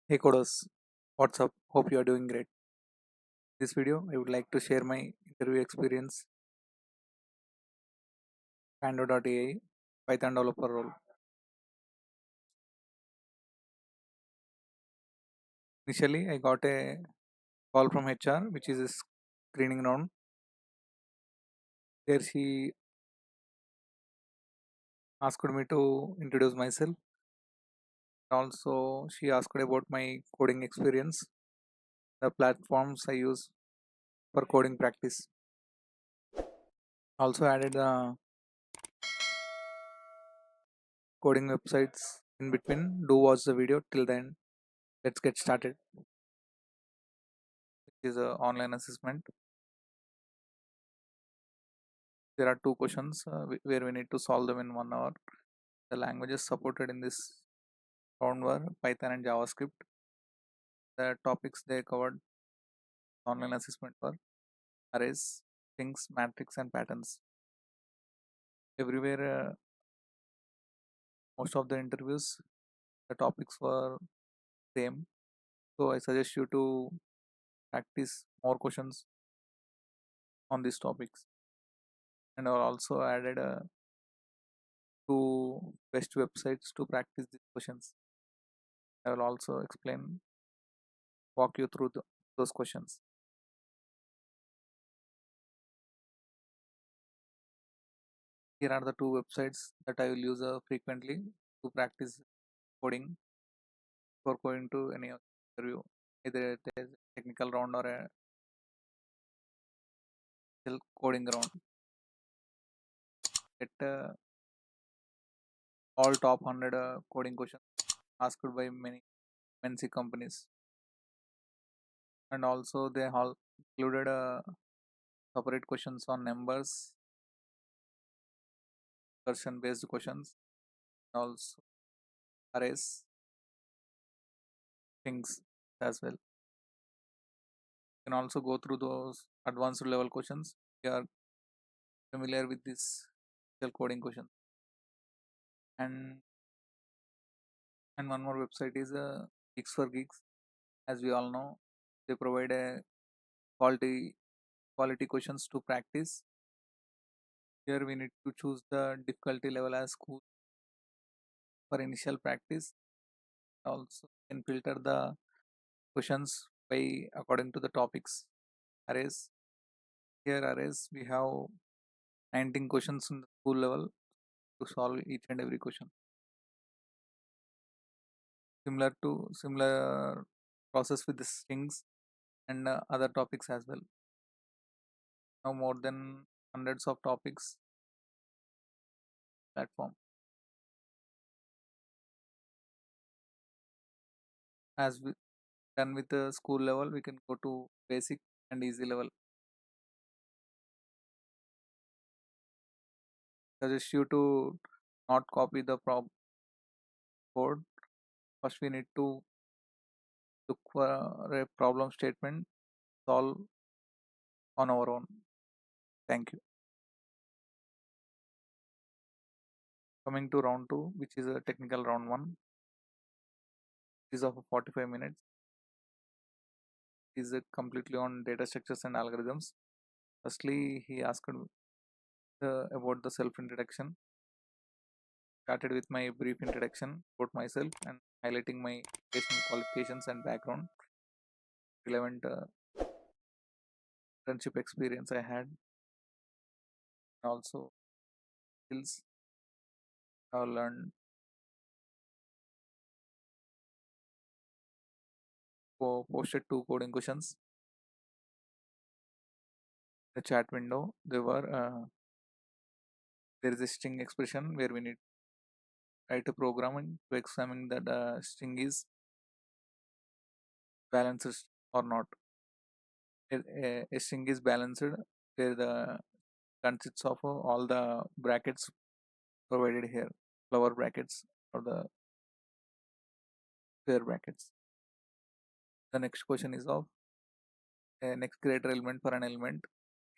Hey coders, what's up? Hope you are doing great. This video, I would like to share my interview experience Pando.ai Python developer role. Initially, I got a call from HR, which is a screening round. There, she asked me to introduce myself. Also, she asked about my coding experience, the platforms I use for coding practice. Also, added the coding websites in between. Do watch the video till then. Let's get started. It is a online assessment. There are two questions where we need to solve them in 1 hour. The languages supported in this round were Python and JavaScript. The topics they covered online assessment were arrays, strings, matrix, and patterns. Everywhere, most of the interviews, the topics were same. So I suggest you to practice more questions on these topics. And I also added two best websites to practice these questions. I will also walk you through those questions. Here are the two websites that I will use frequently to practice coding before going to any interview, either it is a technical round or a still coding round. Get all top 100 coding questions asked by many MNC companies, and also they all included separate questions on numbers, version based questions, and also arrays, things as well. You can also go through those advanced level questions. You are familiar with this coding question. And one more website is Geeks for Geeks. As we all know, they provide a quality quality questions to practice. Here we need to choose the difficulty level as cool for initial practice. Also, can filter the questions by according to the topics. Arrays. Here arrays we have 19 questions in the school level to solve each and every question. Similar process with the strings and other topics as well. Now more than hundreds of topics platform. As we done with the school level, we can go to basic and easy level. Suggest you to not copy the code. First, we need to look for a problem statement, solve on our own. Thank you. Coming to round two, which is a technical round one, is of 45 minutes. Is completely on data structures and algorithms. Firstly, he asked about the self introduction. Started with my brief introduction about myself and highlighting my education qualifications and background, relevant internship experience I had, and also skills I learned. Posted two coding questions in the chat window. There is a string expression where we need to write a program to examine that string is balanced or not. A string is balanced where the consists of all the brackets provided here, flower brackets or the square brackets. The next question is of a next greater element for an element.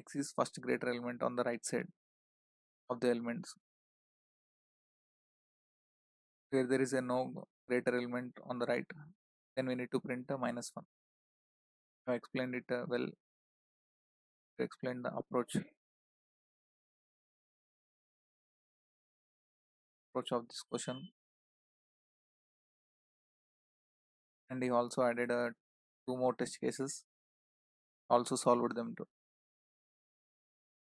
X is first greater element on the right side of the elements. Where there is a no greater element on the right, then we need to print a -1. I explained it well to explain the approach of this question. And he also added two more test cases, also solved them too.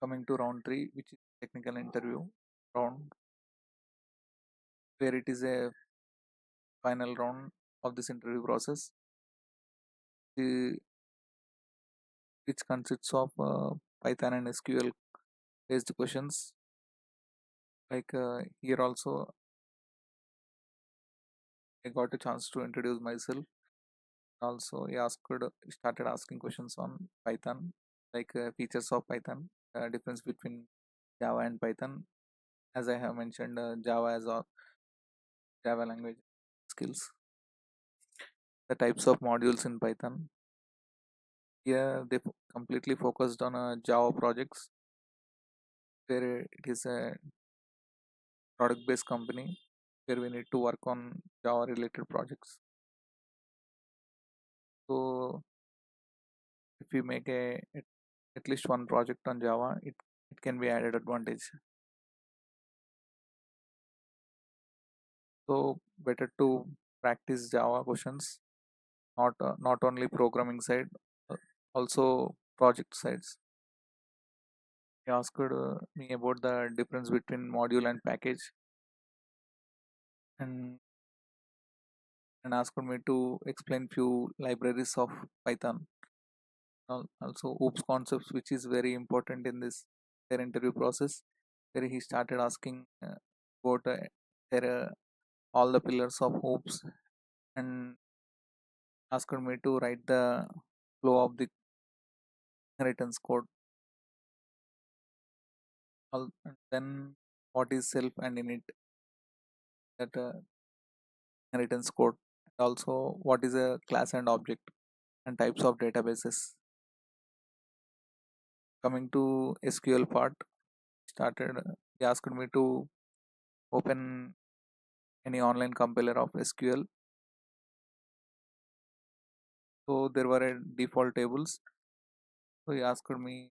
Coming to round 3, which is technical interview round, where it is a final round of this interview process, which consists of Python and SQL based questions. Like here also, I got a chance to introduce myself. Also, he started asking questions on Python, like features of Python, difference between Java and Python. As I have mentioned, Java as a Java language skills, the types of modules in Python. Here, they completely focused on Java projects, where it is a product-based company where we need to work on Java-related projects. So, if we make at least one project on Java, it can be added advantage. So, better to practice Java questions, not only programming side, uh, also project sides. He asked me about the difference between module and package, and asked me to explain few libraries of Python. Also, OOPS concepts, which is very important in this their interview process, where he started asking about all the pillars of OOPS, and asked me to write the flow of the inheritance code. And then what is self and init, that inheritance code, and also what is a class and object, and types of databases. Coming to SQL part, started he asked me to open any online compiler of SQL. So there were default tables. So he asked me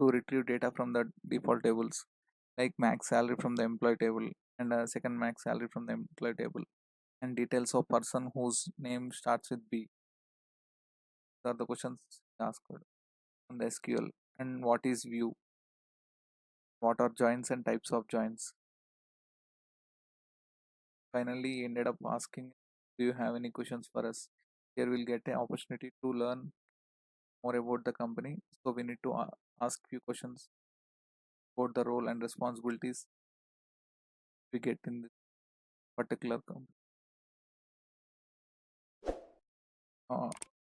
to retrieve data from the default tables, like max salary from the employee table, and second max salary from the employee table, and details of person whose name starts with B. These are the questions he asked on the SQL. And what is view? What are joins and types of joins? Finally, he ended up asking, "Do you have any questions for us?" Here we'll get an opportunity to learn more about the company. So we need to ask few questions about the role and responsibilities we get in this particular company. Uh,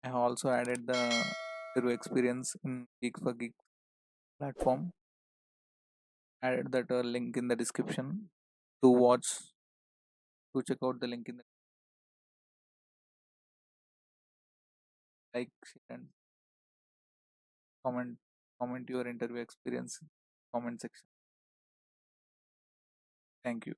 I have also added the interview experience in Geek for Geek platform. Added that link in the description to watch, to check out the link in the like, share, and comment comment your interview experience comment section. Thank you.